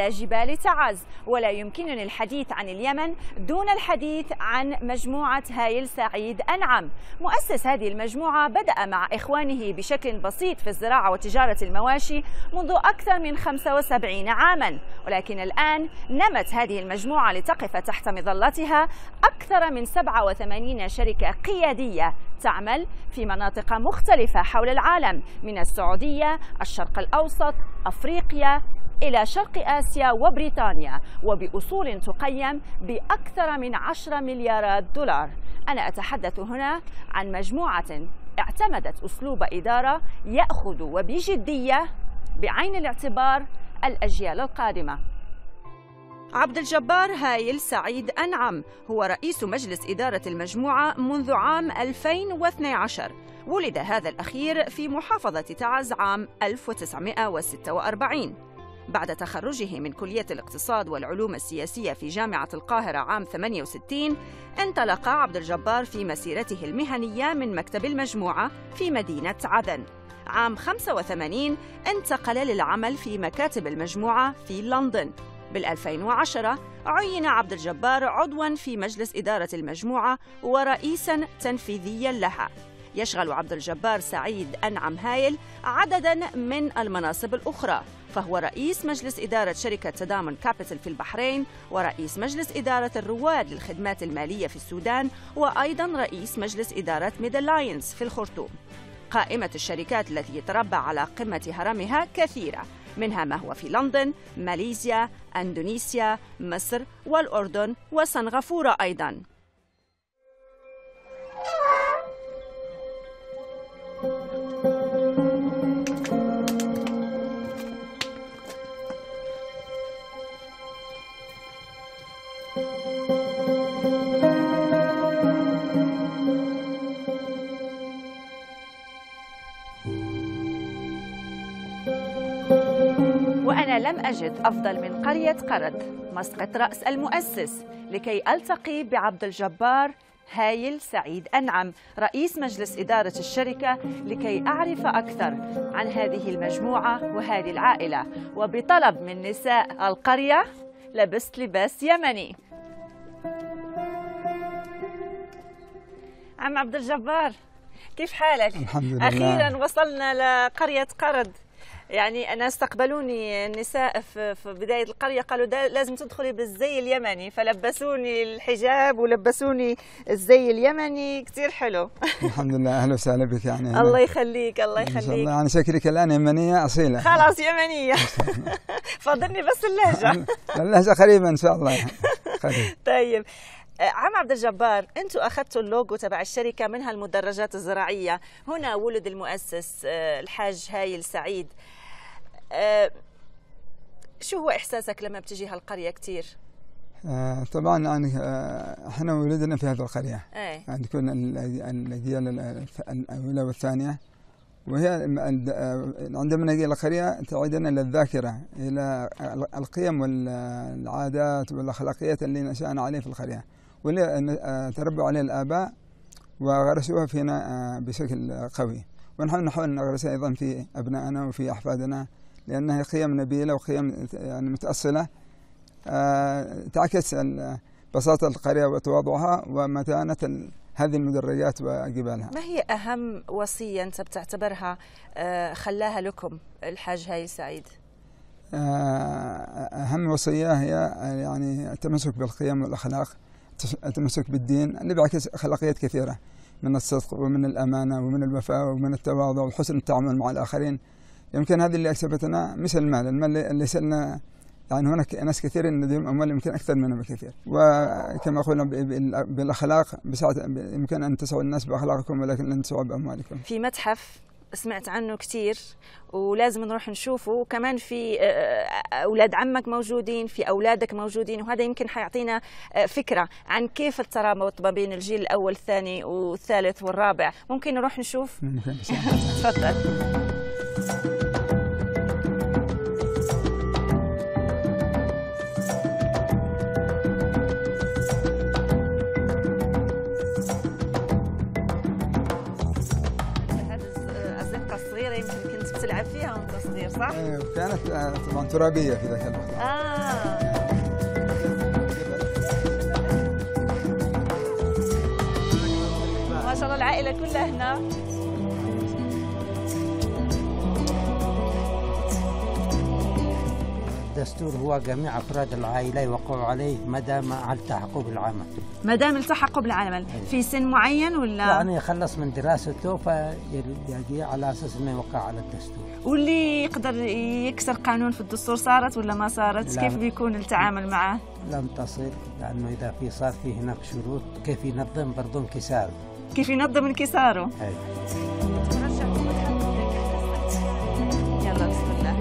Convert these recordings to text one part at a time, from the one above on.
على جبال تعز. ولا يمكنني الحديث عن اليمن دون الحديث عن مجموعة هايل سعيد أنعم. مؤسس هذه المجموعة بدأ مع إخوانه بشكل بسيط في الزراعة وتجارة المواشي منذ أكثر من 75 عاما، ولكن الآن نمت هذه المجموعة لتقف تحت مظلتها أكثر من 87 شركة قيادية تعمل في مناطق مختلفة حول العالم، من السعودية، الشرق الأوسط، أفريقيا إلى شرق آسيا وبريطانيا، وبأصول تقيم بأكثر من 10 مليارات دولار. أنا أتحدث هنا عن مجموعة اعتمدت أسلوب إدارة يأخذ وبجدية بعين الاعتبار الأجيال القادمة. عبد الجبار هايل سعيد أنعم هو رئيس مجلس إدارة المجموعة منذ عام 2012. ولد هذا الأخير في محافظة تعز عام 1946. بعد تخرجه من كلية الاقتصاد والعلوم السياسية في جامعة القاهرة عام 68، انطلق عبد الجبار في مسيرته المهنية من مكتب المجموعة في مدينة عدن. عام 85 انتقل للعمل في مكاتب المجموعة في لندن. بال2010 عين عبد الجبار عضواً في مجلس إدارة المجموعة ورئيساً تنفيذياً لها. يشغل عبد الجبار سعيد أنعم هايل عدداً من المناصب الأخرى، فهو رئيس مجلس إدارة شركة تضامن كابيتال في البحرين، ورئيس مجلس إدارة الرواد للخدمات المالية في السودان، وأيضاً رئيس مجلس إدارة ميدل لاينز في الخرطوم. قائمة الشركات التي يتربع على قمة هرمها كثيرة، منها ما هو في لندن، ماليزيا، أندونيسيا، مصر والأردن وسنغافورة أيضاً. وأنا لم أجد أفضل من قرية قرد مسقط رأس المؤسس لكي ألتقي بعبد الجبار هايل سعيد أنعم رئيس مجلس إدارة الشركة، لكي أعرف أكثر عن هذه المجموعة وهذه العائلة. وبطلب من نساء القرية لبست لباس يمني. عم عبد الجبار، كيف حالك؟ الحمد لله. أخيرا وصلنا لقرية قرد. يعني أنا استقبلوني النساء في بداية القرية، قالوا لازم تدخلي بالزي اليمني، فلبسوني الحجاب ولبسوني الزي اليمني، كثير حلو. الحمد لله، أهلا وسهلا بك. يعني الله يخليك الله يخليك. إن شاء الله يعني شكلك الآن يمنية أصيلة. خلاص يمنية. فاضلني بس اللهجة. اللهجة قريبة إن شاء الله. قريب. طيب عم عبد الجبار، أنتم أخذتوا اللوجو تبع الشركة منها المدرجات الزراعية. هنا ولد المؤسس الحاج هايل سعيد. شو هو إحساسك لما بتجي هالقرية كتير؟ طبعا يعني احنا ولدنا في هذه القرية. يعني تكون الأجيال الأولى والثانية، وهي عندما نجي إلى القرية تعيدنا إلى الذاكرة، إلى القيم والعادات والأخلاقيات اللي نشأنا عليه في القرية، واللي تربوا عليه الآباء وغرسوها فينا بشكل قوي، ونحن نحاول نغرسها أيضا في أبنائنا وفي أحفادنا، لأنها قيم نبيلة وقيم يعني متأصلة تعكس بساطة القرية وتواضعها ومتانة هذه المدرجات وجبالها. ما هي أهم وصية أنت بتعتبرها خلاها لكم الحاج هايل سعيد؟ أهم وصية هي يعني التمسك بالقيم والأخلاق، التمسك بالدين اللي بيعكس أخلاقيات كثيرة، من الصدق ومن الأمانة ومن الوفاء ومن التواضع وحسن التعامل مع الآخرين. يمكن هذه اللي أكسبتنا مش المال اللي سلنا، يعني هناك ناس كثيرين لديهم أموال يمكن أكثر مننا بكثير، وكما قلنا بالأخلاق يمكن أن تسعوا الناس بأخلاقكم ولكن لن تسعوا بأموالكم. في متحف سمعت عنه كثير ولازم نروح نشوفه، وكمان في أولاد عمك موجودين، في أولادك موجودين، وهذا يمكن حيعطينا فكرة عن كيف الترابط ما بين الجيل الأول الثاني والثالث والرابع. ممكن نروح نشوف؟ ممكن. تفضل. صح؟ كانت طبعا ترابية في ذاك الوقت. العائلة كلها هنا. الدستور هو جميع أفراد العائلة يوقعوا عليه ما دام التحقوا بالعمل. ما دام التحقوا بالعمل، في سن معين ولا؟ يعني يخلص من دراسته فيجي على أساس إنه يوقع على الدستور. واللي يقدر يكسر قانون في الدستور صارت ولا ما صارت؟ كيف بيكون التعامل معه؟ لم تصل، لأنه إذا صار في هناك شروط كيف ينظم برضه انكساره. كيف ينظم انكساره؟ أي. يلا بسم الله.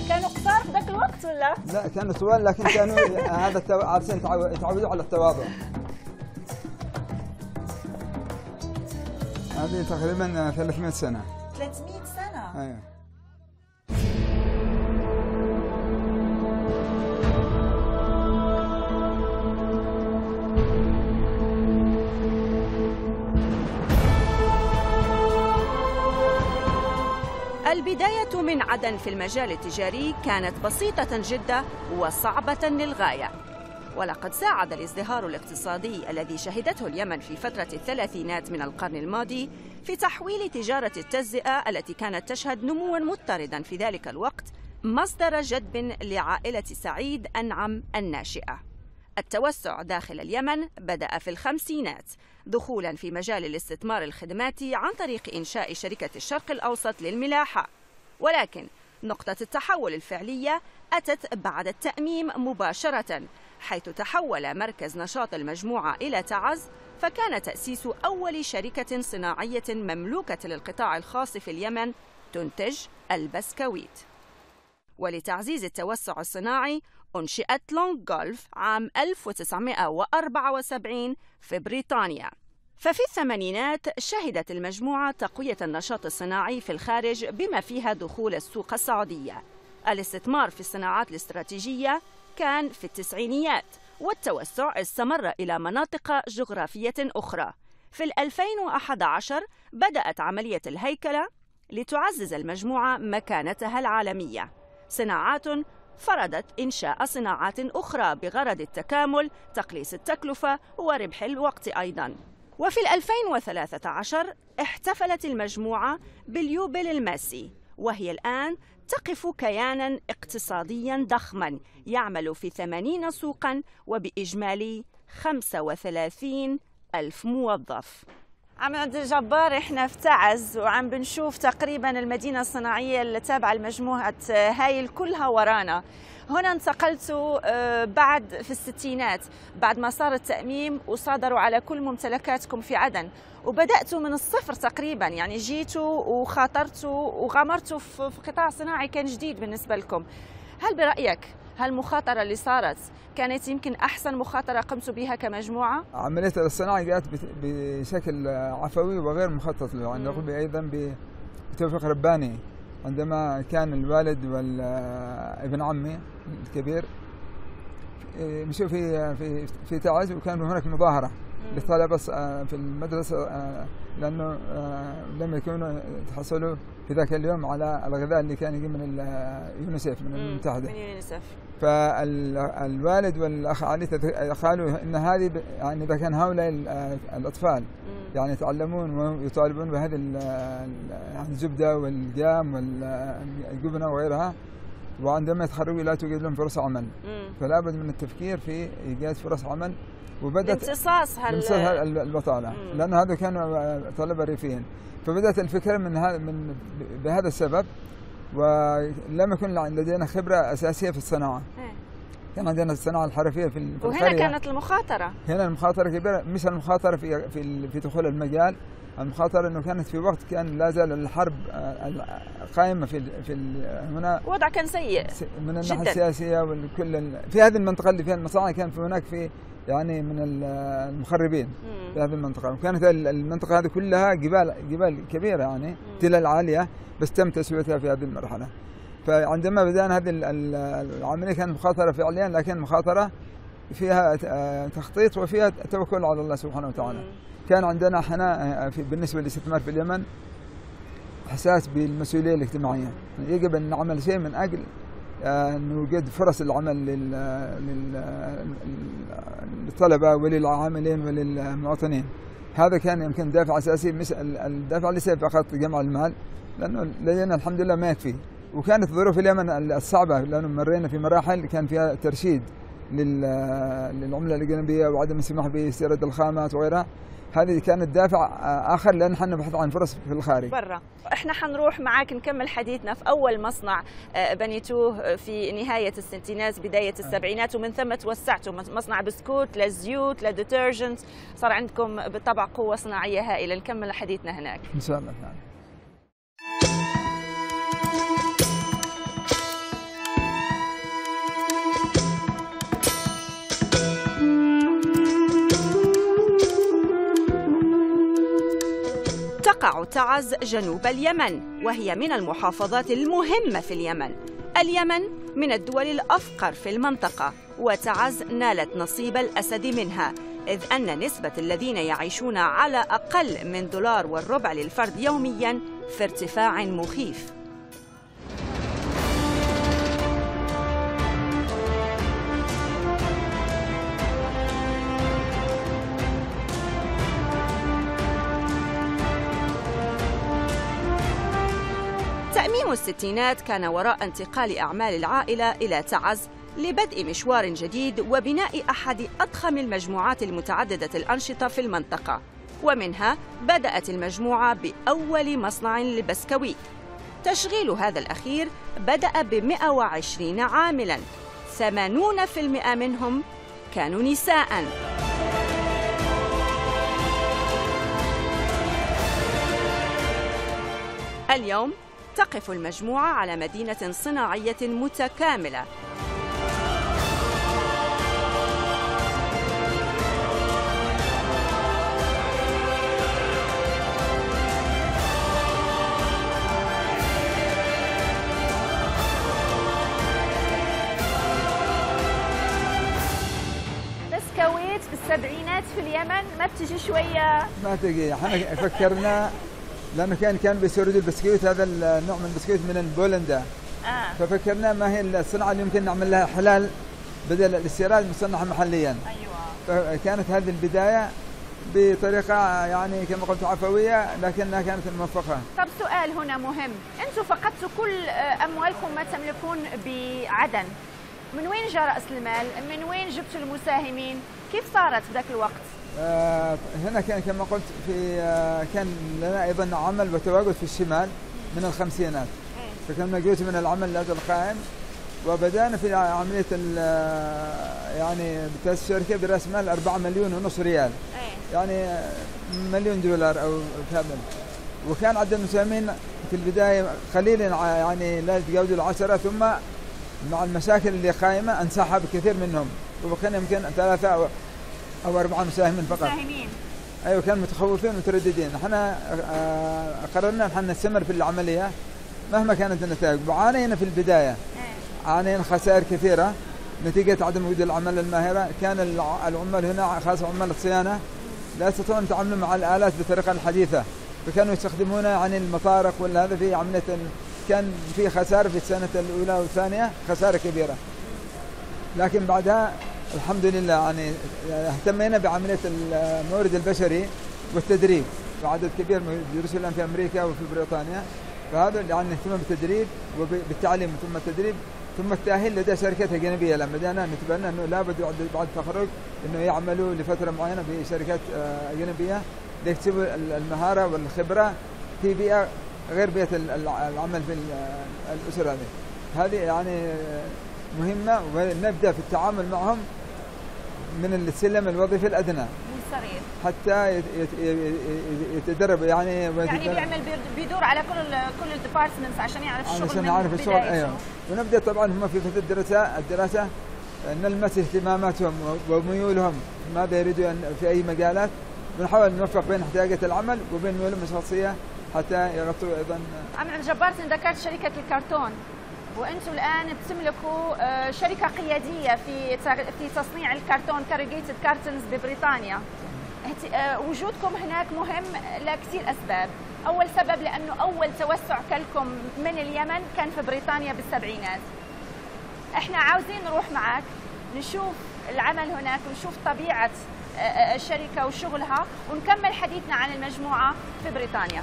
كانوا قصار في ذاك الوقت ولا؟ لا كانوا طوال، لكن كانوا هذا عارفين يتعودوا على التواضع. هذه تقريبا 300 سنة. 300 سنة؟ أيوه. البداية من عدن في المجال التجاري كانت بسيطة جدا وصعبة للغاية، ولقد ساعد الازدهار الاقتصادي الذي شهدته اليمن في فترة الثلاثينات من القرن الماضي في تحويل تجارة التجزئة التي كانت تشهد نمواً مضطرداً في ذلك الوقت مصدر جذب لعائلة سعيد أنعم الناشئة. التوسع داخل اليمن بدأ في الخمسينات دخولاً في مجال الاستثمار الخدماتي عن طريق إنشاء شركة الشرق الأوسط للملاحة، ولكن نقطة التحول الفعلية أتت بعد التأميم مباشرة، حيث تحول مركز نشاط المجموعة إلى تعز، فكان تأسيس أول شركة صناعية مملوكة للقطاع الخاص في اليمن تنتج البسكويت. ولتعزيز التوسع الصناعي أنشئت لونغ غولف عام 1974 في بريطانيا. ففي الثمانينات شهدت المجموعة تقوية النشاط الصناعي في الخارج بما فيها دخول السوق السعودية. الاستثمار في الصناعات الاستراتيجية كان في التسعينيات، والتوسع استمر إلى مناطق جغرافية أخرى. في 2011 بدأت عملية الهيكلة لتعزز المجموعة مكانتها العالمية. صناعات فرضت إنشاء صناعات أخرى بغرض التكامل، تقليص التكلفة وربح الوقت أيضاً. وفي 2013 احتفلت المجموعة باليوبيل الماسي، وهي الآن تقف كياناً اقتصادياً ضخماً يعمل في 80 سوقاً وبإجمالي 35 ألف موظف. عم عبد الجبار، احنا في تعز وعم بنشوف تقريبا المدينة الصناعية اللي تابعة لمجموعة هايل كلها ورانا. هنا انتقلتوا بعد في الستينات بعد ما صار التأميم وصادروا على كل ممتلكاتكم في عدن، وبدأتوا من الصفر تقريبا، يعني جيتوا وخاطرتوا وغامرتوا في قطاع صناعي كان جديد بالنسبة لكم. هل برأيك هالمخاطرة اللي صارت كانت يمكن أحسن مخاطرة قمتوا بها كمجموعة؟ عملية الصناعة جاءت بشكل عفوي وغير مخطط له، يعني نقول أيضا بتوفيق رباني. عندما كان الوالد وابن عمي الكبير مشوا في تعز، وكان هناك مظاهرة للطلبة في المدرسة لأنه لم يكونوا تحصلوا في ذاك اليوم على الغذاء اللي كان يجي من اليونيسف من الأمم المتحدة. من اليونيسف. فالوالد والأخ علي قالوا إن هذه يعني إذا كان هؤلاء الأطفال يعني يتعلمون ويطالبون بهذه يعني الزبدة والجام والجبنة وغيرها، وعندما يتخرجوا لا توجد لهم فرص عمل، فلا بد من التفكير في إيجاد فرص عمل، وبدأت امتصاص البطالة، لأن هذا كانوا طلبة ريفيين. فبدأت الفكرة من بهذا السبب، ولم يكن لدينا خبرة أساسية في الصناعة. كان عندنا الصناعة الحرفية في وهنا القرية. كانت المخاطرة. هنا المخاطرة كبيرة، مش المخاطرة في دخول المجال، المخاطرة أنه كانت في وقت كان لا زال الحرب قائمة في هنا، وضع كان سيء من الناحية السياسية والكل في هذه المنطقة اللي فيها المصانع. كان في هناك يعني من المخربين في هذه المنطقة، وكانت المنطقة هذه كلها جبال كبيرة يعني تلال عالية، بس تم تسويتها في هذه المرحلة. فعندما بدأنا هذه العملية كانت مخاطرة فعليا، لكن مخاطرة فيها تخطيط وفيها توكل على الله سبحانه وتعالى. كان عندنا احنا بالنسبة للاستثمار في اليمن إحساس بالمسؤولية الاجتماعية، يجب أن نعمل شيء من أجل نوجد فرص العمل للطلبة وللعاملين وللمواطنين. هذا كان يمكن دافع أساسي، مش الدافع ليس فقط جمع المال، لأنه لدينا الحمد لله ما يكفي. وكانت ظروف اليمن الصعبة، لأنه مرينا في مراحل كان فيها ترشيد للعملة الأجنبية وعدم السماح باستيراد الخامات وغيرها. هذه كانت دافع آخر، لأن احنا نبحث عن فرص في الخارج برا. احنا حنروح معاك نكمل حديثنا في أول مصنع بنيتوه في نهاية الستينات بداية السبعينات، ومن ثم توسعتوا مصنع بسكوت للزيوت لديترجنت، صار عندكم بالطبع قوة صناعية هائلة. نكمل حديثنا هناك إن شاء الله. تقع تعز جنوب اليمن، وهي من المحافظات المهمة في اليمن. اليمن من الدول الأفقر في المنطقة، وتعز نالت نصيب الأسد منها، إذ أن نسبة الذين يعيشون على أقل من $1.25 للفرد يومياً في ارتفاع مخيف. تأميم الستينات كان وراء انتقال أعمال العائلة إلى تعز لبدء مشوار جديد وبناء أحد أضخم المجموعات المتعددة الأنشطة في المنطقة، ومنها بدأت المجموعة بأول مصنع للبسكويت. تشغيل هذا الأخير بدأ ب120 عاملاً، 80% منهم كانوا نساءً. اليوم تقف المجموعة على مدينة صناعية متكاملة، بسكويت في السبعينات في اليمن ما بتجي شوية؟ ما تجي. احنا فكرنا لأنه كان بيسردوا البسكويت، هذا النوع من البسكويت من بولندا. ففكرنا ما هي الصناعة اللي يمكن نعمل لها حلال بدل الاستيراد، مصنعة محليا. أيوة. فكانت هذه البداية بطريقة يعني كما قلت عفوية، لكنها كانت موفقة. طب سؤال هنا مهم، أنتم فقدتوا كل أموالكم ما تملكون بعدن، من وين جاء رأس المال؟ من وين جبتوا المساهمين؟ كيف صارت في ذاك الوقت؟ هنا كان كما قلت كان لنا ايضا عمل وتواجد في الشمال من الخمسينات، فكنا جزء من العمل هذا القائم، وبدانا في عمليه يعني بتاسيس الشركه براس مال 4.5 مليون ريال، يعني $1 مليون او كامل. وكان عدد المساهمين في البدايه قليل، يعني لا يتجاوزوا ال10، ثم مع المشاكل اللي قائمه انسحب كثير منهم، وبقينا يمكن 3 أو 4 مساهمين فقط. أيوة، كانوا متخوفين ومترددين. احنا قررنا ان نستمر في العملية مهما كانت النتائج، وعانينا في البداية. عانينا خسائر كثيرة نتيجة عدم وجود العمالة الماهرة. كان العمال هنا خاصة عمال الصيانة لا يستطيعون التعامل مع الآلات بالطريقة الحديثة، فكانوا يستخدمون عن المطارق ولا هذا في عملية. كان في خسارة في السنة الأولى والثانية، خسارة كبيرة، لكن بعدها الحمد لله يعني اهتمينا بعملية المورد البشري والتدريب، وعدد كبير يدرسوا الآن في أمريكا وفي بريطانيا، فهذا يعني اهتمام بالتدريب وبالتعليم ثم التدريب ثم التأهيل لدى شركات أجنبية. لما بدأنا نتبنى أنه لابد بعد التخرج أنه يعملوا لفترة معينة في شركات أجنبية ليكتسبوا المهارة والخبرة في بيئة غير بيئة العمل في الأسر. هذه يعني مهمة، ونبدأ في التعامل معهم من السلم الوظيفي الأدنى حتى يتدرب، يعني بيعمل بيدور على كل الديبارتمنتس عشان يعرف الشغل عشان يعرف الشغل. ايوه، ونبدا طبعا هم في فتره الدراسه نلمس اهتماماتهم وميولهم، ماذا يريدوا في اي مجالات، ونحاول نوفق بين احتياجات العمل وبين ميولهم الشخصيه حتى يغطوا ايضا. عم جبارتي ذكرت شركه الكرتون، وانتم الان بتملكوا شركه قياديه في تصنيع الكرتون كاريجيتد كارتونز ببريطانيا. وجودكم هناك مهم لكثير اسباب. اول سبب لانه اول توسع كلكم من اليمن كان في بريطانيا بالسبعينات. احنا عاوزين نروح معك نشوف العمل هناك ونشوف طبيعة الشركة وشغلها، ونكمل حديثنا عن المجموعة في بريطانيا.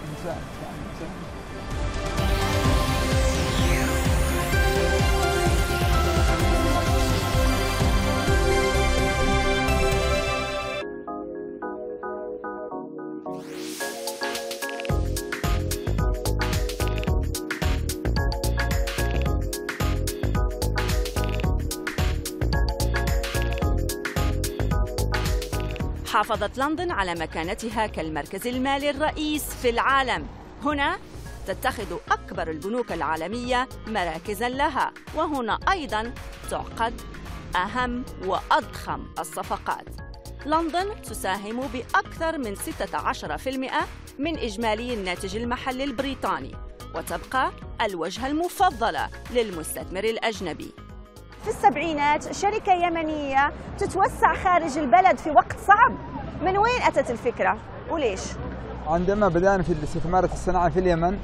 حافظت لندن على مكانتها كالمركز المالي الرئيس في العالم. هنا تتخذ أكبر البنوك العالمية مراكزاً لها، وهنا أيضاً تعقد أهم وأضخم الصفقات. لندن تساهم بأكثر من 16% من إجمالي الناتج المحلي البريطاني، وتبقى الوجهة المفضلة للمستثمر الأجنبي. في السبعينات شركة يمنية تتوسع خارج البلد في وقت صعب، من وين أتت الفكرة وليش؟ عندما بدأنا في الاستثمار الصناعي في اليمن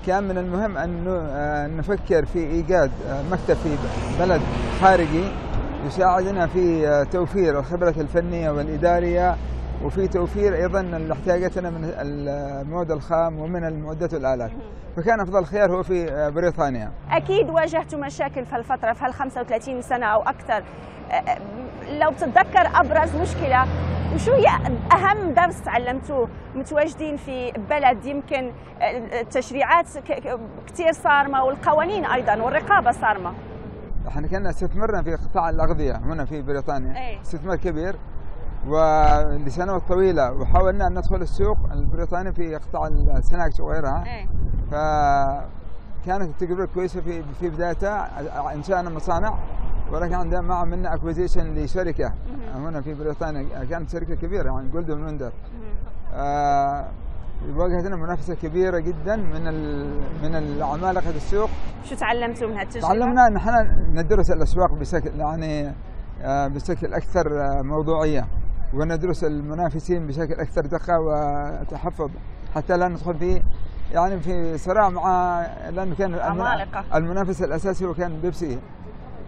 كان من المهم أن نفكر في إيجاد مكتب في بلد خارجي يساعدنا في توفير الخبرة الفنية والإدارية، وفي توفير أيضا احتياجاتنا من المواد الخام ومن المعدات والآلات، فكان أفضل خيار هو في بريطانيا. أكيد واجهتوا مشاكل في الفترة، في 35 سنة أو أكثر، لو بتتذكر أبرز مشكلة وشو هي أهم درس تعلمتوه متواجدين في بلد يمكن التشريعات كثير صارمة والقوانين أيضا والرقابة صارمة؟ احنا كنا استثمرنا في قطاع الأغذية هنا في بريطانيا، استثمار كبير ولسنوات طويلة، وحاولنا أن ندخل السوق البريطاني في قطاع السناكس وغيرها. فكانت التجربة كويسة في بدايتها، انشأنا مصانع، ولكن عندما عملنا اكوزيشن لشركة هنا في بريطانيا، كانت شركة كبيرة يعني جولدن ويندر، واجهتنا منافسة كبيرة جدا من العمالقة السوق. شو تعلمتوا من هالتجربة؟ تعلمنا أن احنا ندرس الأسواق بشكل أكثر موضوعية، وندرس المنافسين بشكل أكثر دقة وتحفظ، حتى لا ندخل في صراع مع، لأنه كان المنافس الأساسي وكان بيبسي.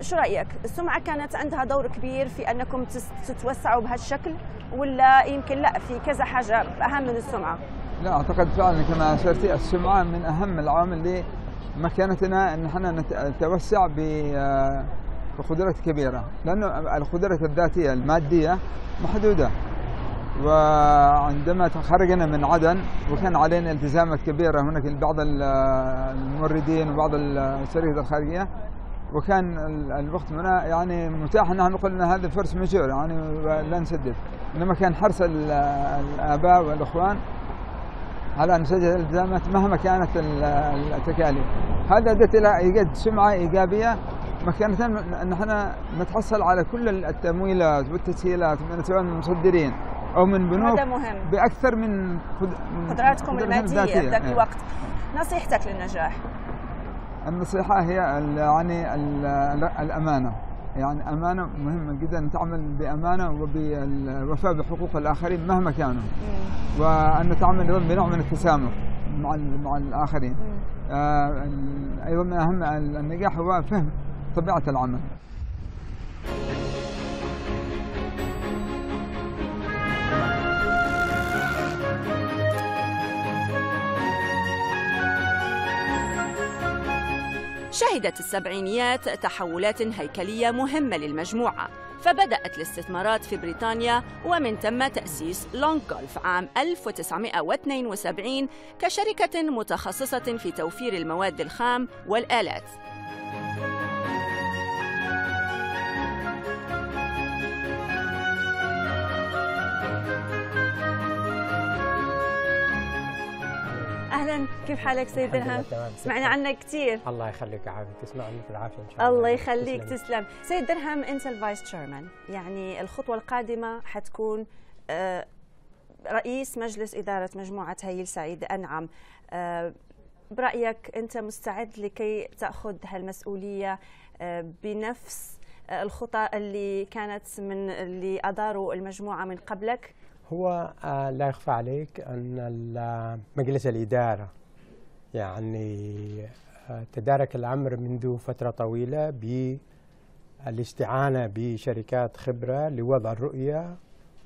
شو رأيك؟ السمعة كانت عندها دور كبير في أنكم تتوسعوا بهالشكل، ولا يمكن لا في كذا حاجة أهم من السمعة؟ لا، أعتقد فعلا كما أشرتي السمعة من أهم العوامل لمكانتنا أن احنا نتوسع بقدرات كبيرة، لأنه القدرات الذاتية المادية محدودة، وعندما خرجنا من عدن وكان علينا التزامات كبيرة هناك بعض الموردين وبعض الشركات الخارجية، وكان الوقت يعني متاح ان نقول ان هذا فرص مجور يعني لا نسدد، انما كان حرص الاباء والاخوان على ان نسدد الالتزامات مهما كانت التكاليف. هذا ادى الى ايجاد سمعه ايجابيه مكانة ان احنا نتحصل على كل التمويلات والتسهيلات سواء من المصدرين او من بنوك، باكثر من قدراتكم الماديه ذاك الوقت. نصيحتك للنجاح؟ النصيحة هي يعني الأمانة، يعني أمانة مهمة جدا، أن تعمل بأمانة وبالوفاء بحقوق الآخرين مهما كانوا، وأن نتعامل بنوع من التسامح مع الآخرين. أيضا من أهم النجاح هو فهم طبيعة العمل. شهدت السبعينيات تحولات هيكلية مهمة للمجموعة، فبدأت الاستثمارات في بريطانيا، ومن ثم تأسيس لونج جولف عام 1972 كشركة متخصصة في توفير المواد الخام والآلات. اهلا، كيف حالك سيد درهم؟ سمعنا عنك كثير. الله يخليك عافية، تسمعني بالعافية ان شاء الله. الله يخليك، تسلم. سيد درهم، انت الفايس تشيرمان، يعني الخطوة القادمة حتكون رئيس مجلس إدارة مجموعة هيل سعيد أنعم. برأيك أنت مستعد لكي تأخذ هالمسؤولية بنفس الخطى اللي كانت من اللي أداروا المجموعة من قبلك؟ هو لا يخفى عليك أن مجلس الإدارة يعني تدارك الأمر منذ فترة طويلة الاستعانة بشركات خبرة لوضع الرؤية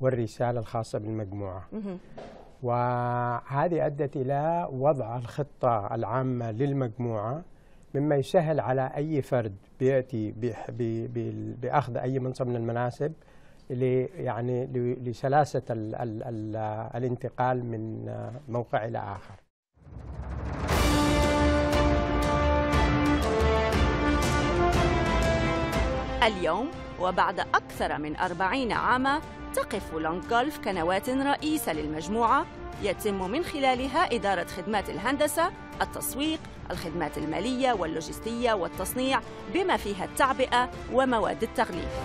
والرسالة الخاصة بالمجموعة. وهذه أدت إلى وضع الخطة العامة للمجموعة، مما يسهل على أي فرد بيأتي بأخذ أي منصب من المناصب يعني لسلاسة الانتقال من موقع إلى آخر. اليوم وبعد أكثر من 40 عاماً تقف لونج جولف كنواة رئيسة للمجموعة يتم من خلالها إدارة خدمات الهندسة، التسويق، الخدمات المالية واللوجستية والتصنيع بما فيها التعبئة ومواد التغليف.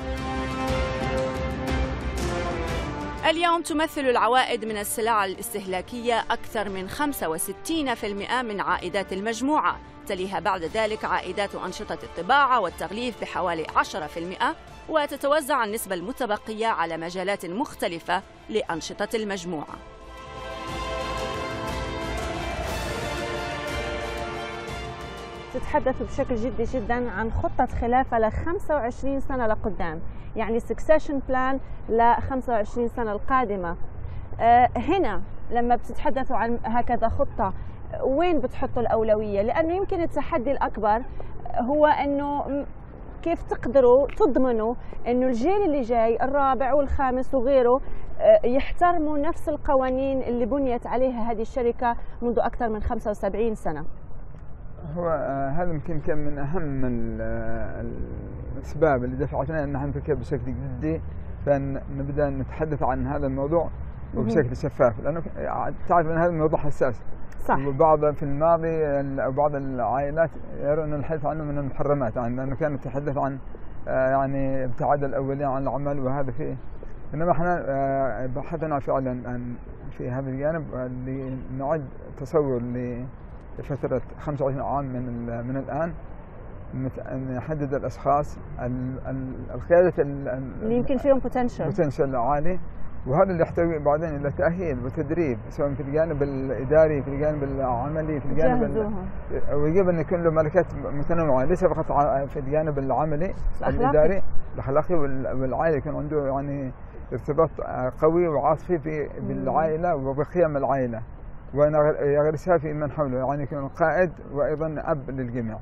اليوم تمثل العوائد من السلع الاستهلاكية أكثر من 65% من عائدات المجموعة، تليها بعد ذلك عائدات أنشطة الطباعة والتغليف بحوالي 10%، وتتوزع النسبة المتبقية على مجالات مختلفة لأنشطة المجموعة. تتحدث بشكل جدي جدا عن خطة خلافة ل 25 سنة لقدام، يعني succession plan ل 25 سنة القادمة. هنا لما بتتحدثوا عن هكذا خطة وين بتحطوا الأولوية؟ لأنه يمكن التحدي الأكبر هو أنه كيف تقدروا تضمنوا أنه الجيل اللي جاي الرابع والخامس وغيره يحترموا نفس القوانين اللي بنيت عليها هذه الشركة منذ أكثر من 75 سنة. هو هذا يمكن كان من أهم الأسباب اللي دفعتنا أن نحن نفكر بشكل جدي فأن نبدأ نتحدث عن هذا الموضوع وبشكل شفاف، لأنه تعرف أن هذا الموضوع حساس. صح. وبعض في الماضي بعض العائلات يرون الحديث عنه من المحرمات، لأنه كانت تتحدث عن يعني ابتعاد الأولين عن العمل وهذا فيه. إنما احنا بحثنا فعلا في هذا الجانب لنعد تصور لفترة 25 عام من الآن، نحدد الأشخاص القيادة اللي يمكن فيهم بوتنشل عالي، وهذا اللي يحتوي بعدين إلى تأهيل وتدريب سواء في الجانب الإداري، في الجانب العملي، في الجانب ويجب أن يكون له ملكات متنوعة، ليس فقط في الجانب العملي الإداري الأخلاقي والعائلي، يكون عنده يعني ارتباط قوي وعاطفي بالعائلة وبقيم العائلة، ويغرسها في من حوله، يعني يكون قائد وأيضا أب للجميع.